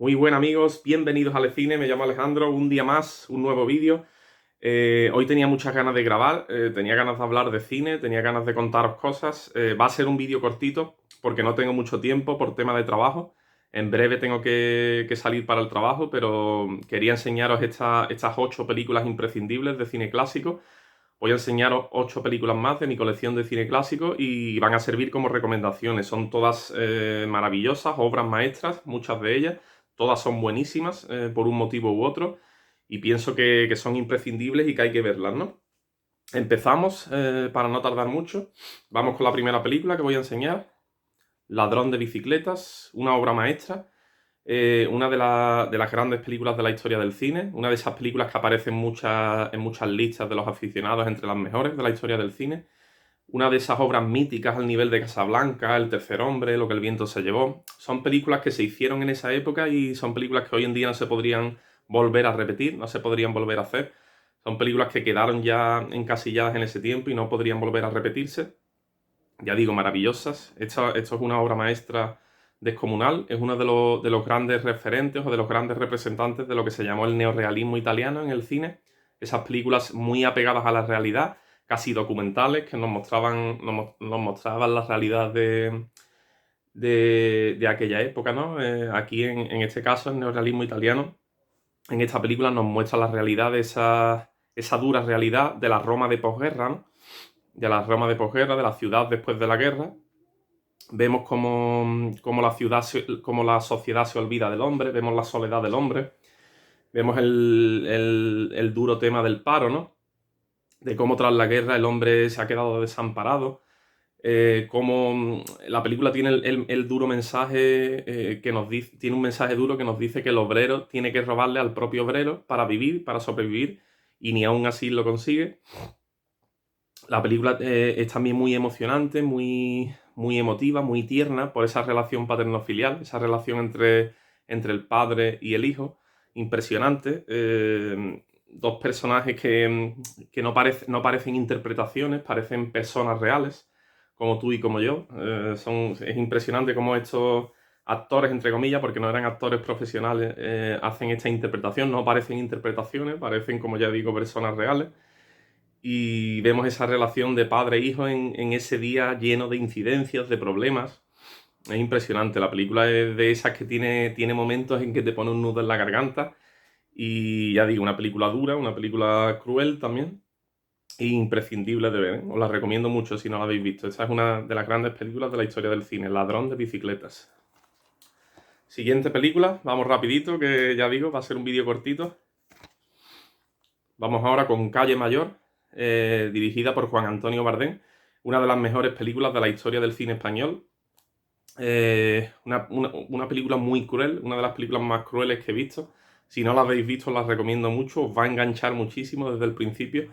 Muy buen amigos, bienvenidos al cine, me llamo Alejandro, un día más, un nuevo vídeo. Hoy tenía muchas ganas de grabar, tenía ganas de hablar de cine, tenía ganas de contaros cosas. Va a ser un vídeo cortito porque no tengo mucho tiempo por tema de trabajo. En breve tengo que salir para el trabajo, pero quería enseñaros estas 8 películas imprescindibles de cine clásico. Voy a enseñaros 8 películas más de mi colección de cine clásico y van a servir como recomendaciones. Son todas maravillosas, obras maestras, muchas de ellas. Todas son buenísimas por un motivo u otro y pienso que son imprescindibles y que hay que verlas, ¿no? Empezamos para no tardar mucho. Vamos con la primera película que voy a enseñar. Ladrón de bicicletas, una obra maestra. Una de las grandes películas de la historia del cine, una de esas películas que aparecen en muchas listas de los aficionados entre las mejores de la historia del cine, una de esas obras míticas al nivel de Casablanca, El tercer hombre, Lo que el viento se llevó. Son películas que se hicieron en esa época y son películas que hoy en día no se podrían volver a repetir, no se podrían volver a hacer. Son películas que quedaron ya encasilladas en ese tiempo y no podrían volver a repetirse. Ya digo, maravillosas. Esto es una obra maestra descomunal, es uno de los grandes referentes o de los grandes representantes de lo que se llamó el neorrealismo italiano en el cine. Esas películas muy apegadas a la realidad, casi documentales, que nos mostraban la realidad de aquella época, ¿no? Aquí, en este caso, el neorrealismo italiano, en esta película nos muestra la realidad de esa dura realidad de la Roma de posguerra, ¿no? De la Roma de posguerra, de la ciudad después de la guerra. Vemos cómo cómo la sociedad se olvida del hombre, vemos la soledad del hombre, vemos el duro tema del paro, ¿no? De cómo tras la guerra el hombre se ha quedado desamparado, cómo la película tiene el duro mensaje que nos dice, tiene un mensaje duro que nos dice que el obrero tiene que robarle al propio obrero para vivir, para sobrevivir, y ni aún así lo consigue. La película es también muy emocionante, muy emotiva, muy tierna por esa relación paterno-filial, esa relación entre el padre y el hijo, impresionante. Dos personajes que no parecen interpretaciones, parecen personas reales, como tú y como yo. Es impresionante cómo estos actores, entre comillas, porque no eran actores profesionales, hacen esta interpretación. No parecen interpretaciones, parecen, como ya digo, personas reales y vemos esa relación de padre e hijo en ese día lleno de incidencias, de problemas. Es impresionante, la película es de esas que tiene momentos en que te pone un nudo en la garganta y ya digo, una película dura, una película cruel también e imprescindible de ver, ¿eh? Os la recomiendo mucho si no la habéis visto. Esta es una de las grandes películas de la historia del cine, Ladrón de bicicletas. Siguiente película, vamos rapidito, que ya digo, va a ser un vídeo cortito. Vamos ahora con Calle Mayor, dirigida por Juan Antonio Bardem, una de las mejores películas de la historia del cine español. Una película muy cruel, una de las películas más crueles que he visto. Si no la habéis visto, la recomiendo mucho, os va a enganchar muchísimo desde el principio.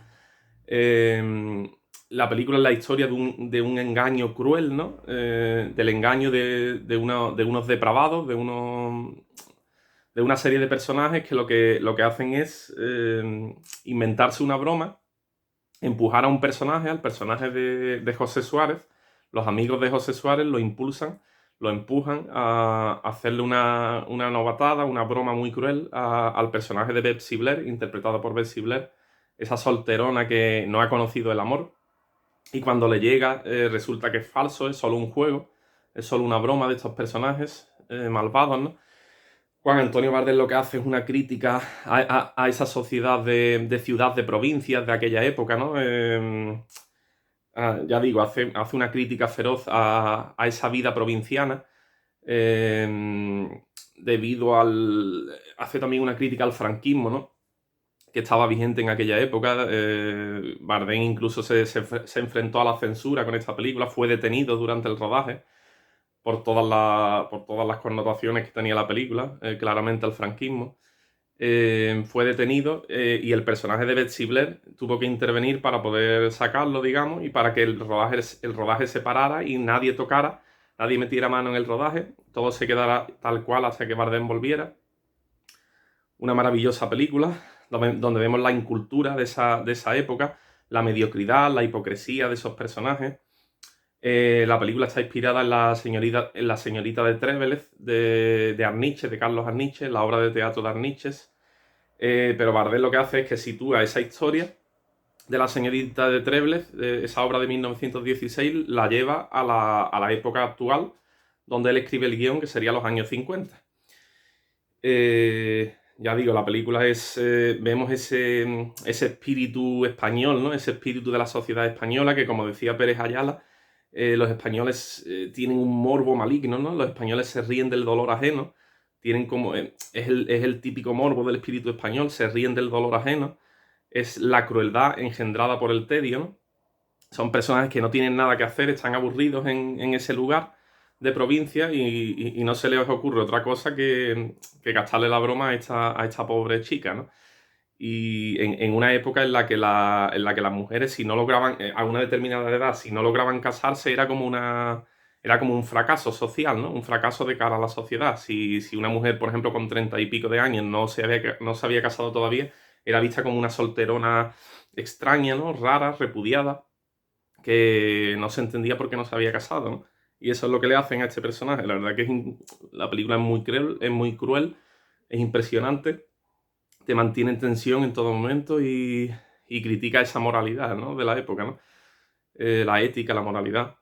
La película es la historia de un engaño cruel, ¿no? Del engaño de unos depravados, de una serie de personajes que lo que hacen es inventarse una broma, empujar a un personaje, al personaje de José Suárez. Los amigos de José Suárez lo impulsan, lo empujan a hacerle una novatada, una broma muy cruel al personaje de Betsy Blair, interpretada por Betsy Blair, esa solterona que no ha conocido el amor. Y cuando le llega, resulta que es falso, es solo un juego, es solo una broma de estos personajes malvados, ¿no? Juan Antonio Bardem lo que hace es una crítica a esa sociedad de ciudad de provincias de aquella época, ¿no? Ya digo, hace una crítica feroz a esa vida provinciana, debido al... Hace también una crítica al franquismo, ¿no? Que estaba vigente en aquella época. Bardem incluso se enfrentó a la censura con esta película, fue detenido durante el rodaje por todas las connotaciones que tenía la película, claramente al franquismo. Fue detenido y el personaje de Betsy Blair tuvo que intervenir para poder sacarlo, digamos, y para que el rodaje se parara y nadie tocara, nadie metiera mano en el rodaje, todo se quedara tal cual hasta que Bardem volviera. Una maravillosa película donde vemos la incultura de esa época, la mediocridad, la hipocresía de esos personajes. La película está inspirada en la señorita de Trevelez de Arniches, de Carlos Arniches, la obra de teatro de Arniches. Pero Bardem lo que hace es que sitúa esa historia de la señorita de Trevelez, esa obra de 1916, la lleva a la época actual, donde él escribe el guión, que sería los años 50. Ya digo, la película es. Vemos ese espíritu español, ¿no? Ese espíritu de la sociedad española que, como decía Pérez Ayala, los españoles tienen un morbo maligno, ¿no? Los españoles se ríen del dolor ajeno. Tienen como. Es el típico morbo del espíritu español, se ríen del dolor ajeno. Es la crueldad engendrada por el tedio, ¿no? Son personas que no tienen nada que hacer, están aburridos en ese lugar de provincia y no se les ocurre otra cosa que gastarle la broma a esta pobre chica, ¿no? Y en una época en la que las mujeres, si no lograban, a una determinada edad, si no lograban casarse, era como un fracaso social, ¿no? Un fracaso de cara a la sociedad. Si una mujer, por ejemplo, con 30 y pico de años no se había casado todavía, era vista como una solterona extraña, ¿no? Rara, repudiada, que no se entendía por qué no se había casado, ¿no? Y eso es lo que le hacen a este personaje. La verdad que la película es muy cruel, es impresionante, te mantiene en tensión en todo momento y critica esa moralidad, ¿no? De la época, ¿no? La ética, la moralidad.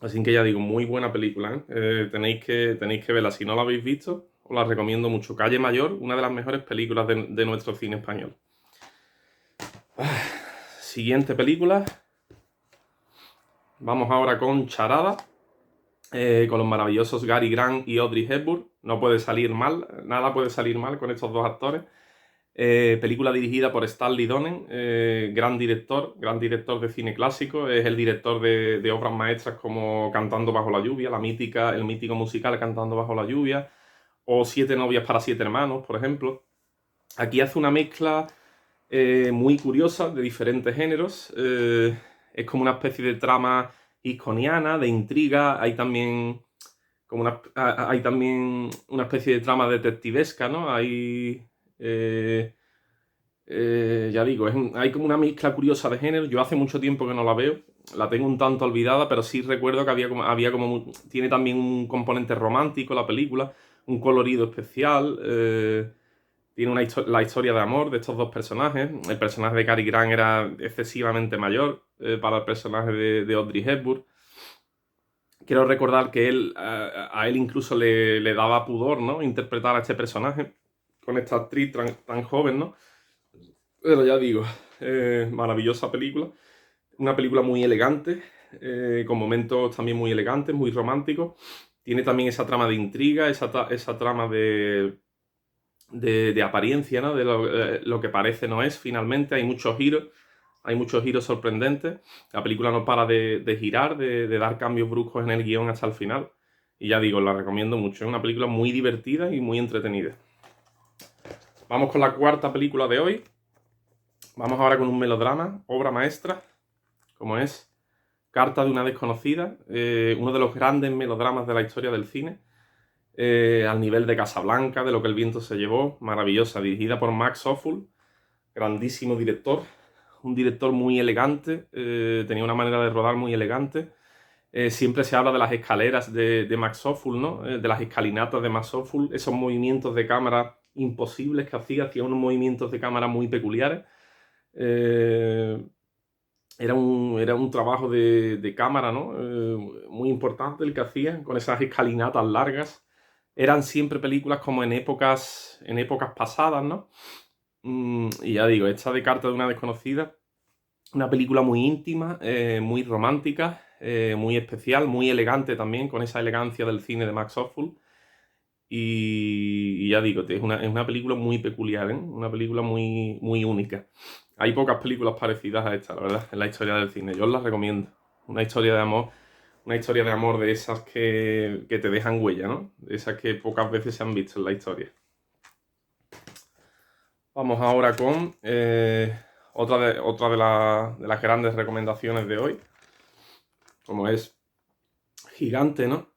Así que ya digo, muy buena película, ¿eh? Tenéis que verla. Si no la habéis visto, os la recomiendo mucho. Calle Mayor, una de las mejores películas de nuestro cine español. Siguiente película. Vamos ahora con Charada, con los maravillosos Gary Grant y Audrey Hepburn. No puede salir mal, nada puede salir mal con estos dos actores. Película dirigida por Stanley Donen, gran director de cine clásico. Es el director de obras maestras como Cantando bajo la lluvia, el mítico musical Cantando bajo la lluvia, o Siete novias para siete hermanos, por ejemplo. Aquí hace una mezcla muy curiosa de diferentes géneros. Es como una especie de trama hitchconiana, de intriga. Hay también una especie de trama detectivesca, ¿no? Ya digo, hay como una mezcla curiosa de género. Yo hace mucho tiempo que no la veo, la tengo un tanto olvidada, pero sí recuerdo que tiene también un componente romántico la película, un colorido especial. Tiene la historia de amor de estos dos personajes. El personaje de Cary Grant era excesivamente mayor para el personaje de Audrey Hepburn. Quiero recordar que a él incluso le daba pudor, ¿no? Interpretar a este personaje con esta actriz tan joven, ¿no? Pero ya digo, maravillosa película. Una película muy elegante, con momentos también muy elegantes, muy románticos. Tiene también esa trama de intriga, esa trama de apariencia, ¿no? De lo que parece no es finalmente. Hay muchos giros sorprendentes. La película no para de girar, de dar cambios bruscos en el guión hasta el final. Y ya digo, la recomiendo mucho. Es una película muy divertida y muy entretenida. Vamos con la cuarta película de hoy. Vamos ahora con un melodrama, obra maestra, como es Carta de una desconocida, uno de los grandes melodramas de la historia del cine, al nivel de Casablanca, de Lo que el viento se llevó, maravillosa, dirigida por Max Ophüls, grandísimo director, un director muy elegante, tenía una manera de rodar muy elegante. Siempre se habla de las escaleras de Max Ophüls, ¿no? De las escalinatas de Max Ophüls, esos movimientos de cámara imposibles que hacía unos movimientos de cámara muy peculiares. Era un trabajo de cámara, ¿no? Muy importante el que hacía, con esas escalinatas largas. Eran siempre películas como en épocas pasadas, ¿no? Y ya digo, esta de Carta de una desconocida, una película muy íntima, muy romántica, muy especial, muy elegante también, con esa elegancia del cine de Max Ophüls. Y ya digo, es una película muy peculiar, ¿eh? Una película muy única. Hay pocas películas parecidas a esta, la verdad, en la historia del cine. Yo os las recomiendo. Una historia de amor, una historia de amor de esas que te dejan huella, ¿no? De esas que pocas veces se han visto en la historia. Vamos ahora con otra de las grandes recomendaciones de hoy, como es Gigante, ¿no?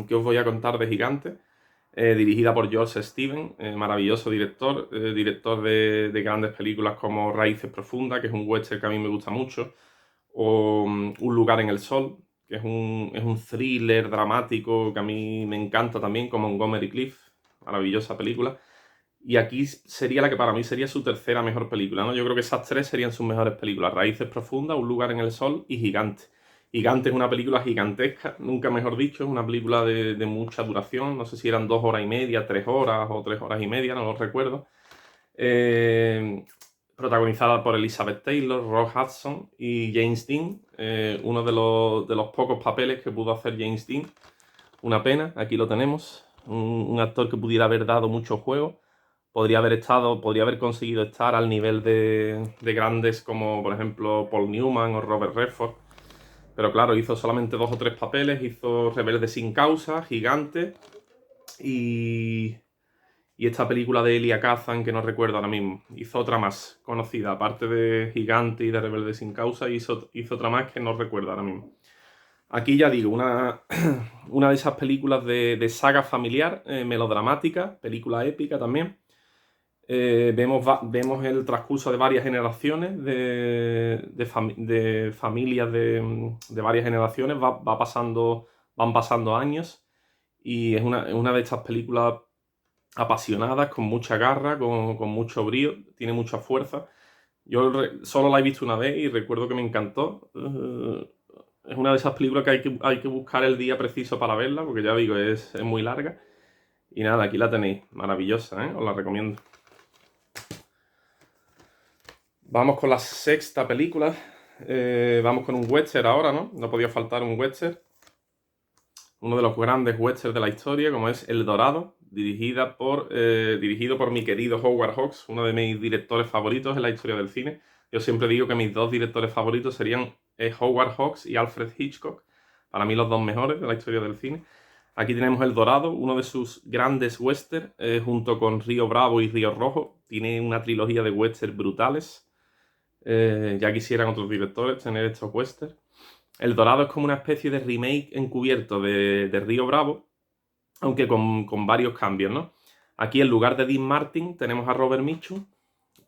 ¿Qué os voy a contar de Gigante? Dirigida por George Stevens, maravilloso director, director de grandes películas como Raíces Profundas, que es un western que a mí me gusta mucho, o Un lugar en el sol, que es un thriller dramático que a mí me encanta también, como Montgomery Clift, maravillosa película. Y aquí sería la que para mí sería su tercera mejor película, ¿no? Yo creo que esas tres serían sus mejores películas: Raíces Profundas, Un lugar en el sol y Gigante. Gigante es una película gigantesca, nunca mejor dicho, es una película de mucha duración, no sé si eran 2 horas y media, 3 horas o 3 horas y media, no lo recuerdo. Eh, Protagonizada por Elizabeth Taylor, Rock Hudson y James Dean, uno de los pocos papeles que pudo hacer James Dean. Una pena, aquí lo tenemos, un actor que pudiera haber dado mucho juego, podría haber conseguido estar al nivel de grandes como por ejemplo Paul Newman o Robert Redford, pero claro, hizo solamente 2 o 3 papeles, hizo Rebelde sin causa, Gigante y esta película de Elia Kazan, que no recuerdo ahora mismo. Hizo otra más conocida, aparte de Gigante y de Rebelde sin causa, hizo otra más que no recuerdo ahora mismo. Aquí ya digo, una de esas películas de saga familiar, melodramática, película épica también. Vemos el transcurso de varias generaciones, de familias de varias generaciones, van pasando años, y es una de estas películas apasionadas, con mucha garra, con mucho brío, tiene mucha fuerza. Yo solo la he visto una vez y recuerdo que me encantó. Es una de esas películas que hay que buscar el día preciso para verla, porque ya digo, es muy larga. Y nada, aquí la tenéis, maravillosa, ¿eh? Os la recomiendo. Vamos con la sexta película. Vamos con un western ahora, ¿no? No podía faltar un western. Uno de los grandes westerns de la historia, como es El Dorado, dirigido por mi querido Howard Hawks, uno de mis directores favoritos en la historia del cine. Yo siempre digo que mis 2 directores favoritos serían Howard Hawks y Alfred Hitchcock. Para mí los 2 mejores de la historia del cine. Aquí tenemos El Dorado, uno de sus grandes westerns, junto con Río Bravo y Río Rojo. Tiene una trilogía de westerns brutales. Ya quisieran otros directores tener estos westerns. El Dorado es como una especie de remake encubierto de Río Bravo, aunque con varios cambios, ¿no? Aquí en lugar de Dean Martin tenemos a Robert Mitchum,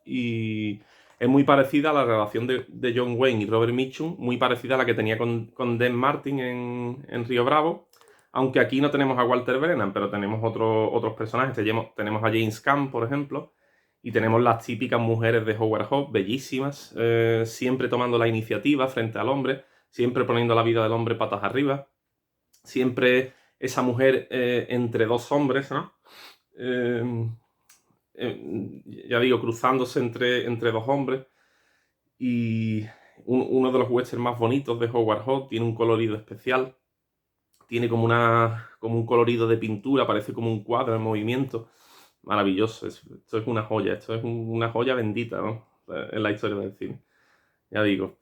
y es muy parecida a la relación de John Wayne y Robert Mitchum, muy parecida a la que tenía con Dean Martin en Río Bravo, aunque aquí no tenemos a Walter Brennan, pero tenemos otros personajes. Tenemos a James Caan, por ejemplo, y tenemos las típicas mujeres de Howard Hawks, bellísimas, siempre tomando la iniciativa frente al hombre, siempre poniendo la vida del hombre patas arriba, siempre esa mujer entre dos hombres, ¿no? Eh, ya digo, cruzándose entre dos hombres. Y uno de los westerns más bonitos de Howard Hawks, tiene un colorido especial, tiene como un colorido de pintura, parece como un cuadro en movimiento. Maravilloso, esto es una joya, esto es una joya bendita, ¿no? En la historia del cine. Ya digo,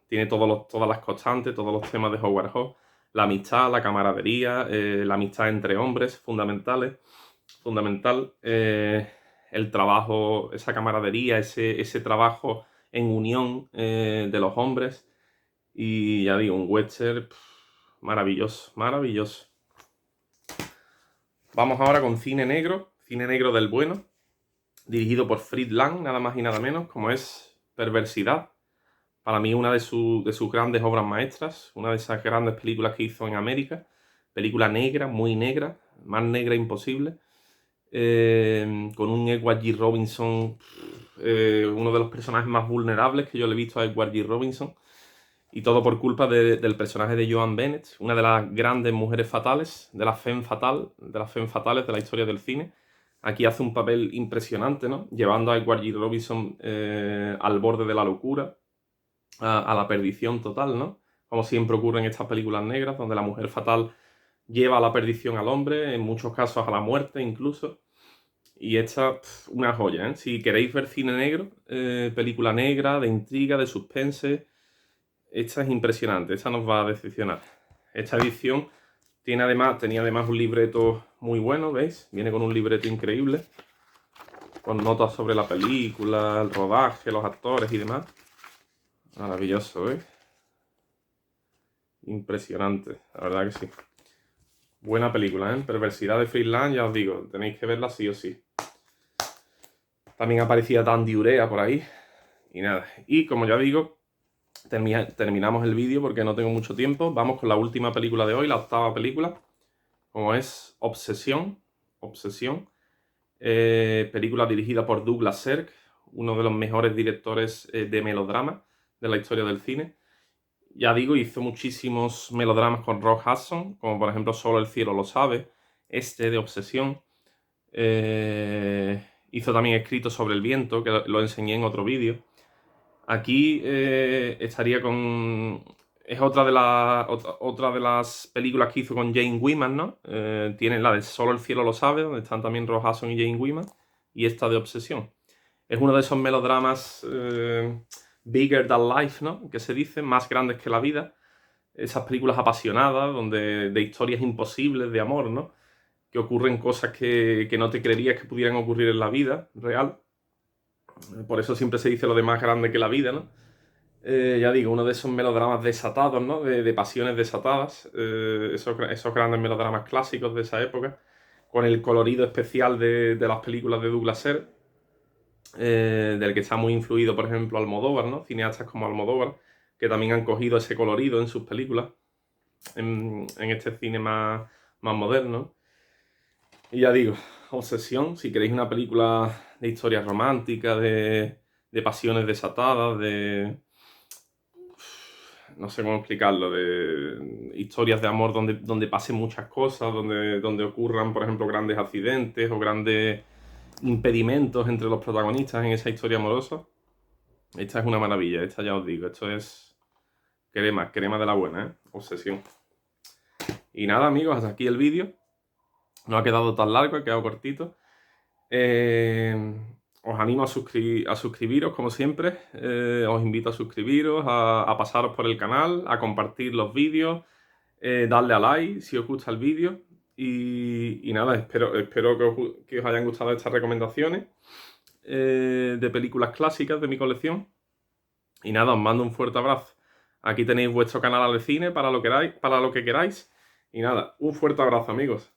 tiene todas las constantes, todos los temas de Howard Hawks, la amistad, la camaradería, la amistad entre hombres, fundamental, el trabajo, esa camaradería, ese trabajo en unión de los hombres, y ya digo, un western maravilloso, maravilloso. Vamos ahora con cine negro del bueno, dirigido por Fritz Lang, nada más y nada menos, como es Perversidad. Para mí una de sus grandes obras maestras, una de esas grandes películas que hizo en América. Película negra, muy negra, más negra imposible. Con un Edward G. Robinson, uno de los personajes más vulnerables que yo le he visto a Edward G. Robinson. Y todo por culpa del personaje de Joan Bennett, una de las grandes mujeres fatales, de las femme fatales de la historia del cine. Aquí hace un papel impresionante, ¿no? Llevando a Edward G. Robinson al borde de la locura, a la perdición total, ¿no? Como siempre ocurre en estas películas negras, donde la mujer fatal lleva a la perdición al hombre, en muchos casos a la muerte incluso. Y esta, una joya, ¿eh? Si queréis ver cine negro, película negra, de intriga, de suspense, esta es impresionante, esta nos va a decepcionar. Esta edición tenía además un libreto muy bueno, ¿veis? Viene con un libreto increíble, con notas sobre la película, el rodaje, los actores y demás. Maravilloso, ¿veis? Impresionante, la verdad que sí. Buena película, ¿eh? Perversidad de Friedland, ya os digo, tenéis que verla sí o sí. También aparecía Dandy Urea por ahí. Y nada. Y como ya digo, terminamos el vídeo porque no tengo mucho tiempo. Vamos con la última película de hoy, la octava película, como es Obsesión. Obsesión. Película dirigida por Douglas Sirk, uno de los mejores directores de melodrama de la historia del cine. Ya digo, hizo muchísimos melodramas con Rock Hudson, como por ejemplo Solo el cielo lo sabe, este de Obsesión. Hizo también Escrito sobre el viento, que lo enseñé en otro vídeo. Aquí estaría con... Es otra de las películas que hizo con Jane Wyman, ¿no? Tiene la de Solo el cielo lo sabe, donde están también Rock Hudson y Jane Wyman, y esta de Obsesión. Es uno de esos melodramas bigger than life, ¿no? Que se dice, más grandes que la vida. Esas películas apasionadas, de historias imposibles de amor, ¿no? Que ocurren cosas que no te creerías que pudieran ocurrir en la vida real. Por eso siempre se dice lo de más grande que la vida, ¿no? Ya digo, uno de esos melodramas desatados, ¿no? De pasiones desatadas. Esos grandes melodramas clásicos de esa época. Con el colorido especial de las películas de Douglas Sirk. Del que está muy influido, por ejemplo, Almodóvar, ¿no? Cineastas como Almodóvar, que también han cogido ese colorido en sus películas, en este cine más moderno. Y ya digo, Obsesión, si queréis una película de historia romántica, de pasiones desatadas, no sé cómo explicarlo, de historias de amor donde pasen muchas cosas, donde ocurran, por ejemplo, grandes accidentes o grandes impedimentos entre los protagonistas en esa historia amorosa. Esta es una maravilla, esta ya os digo, esto es crema de la buena, ¿eh? Obsesión. Y nada, amigos, hasta aquí el vídeo. No ha quedado tan largo, ha quedado cortito. Os animo a suscribiros, como siempre. Os invito a suscribiros, a pasaros por el canal, a compartir los vídeos, darle a like si os gusta el vídeo. Y nada, espero que os hayan gustado estas recomendaciones de películas clásicas de mi colección. Y nada, os mando un fuerte abrazo. Aquí tenéis vuestro canal de cine para lo que queráis. Y nada, un fuerte abrazo, amigos.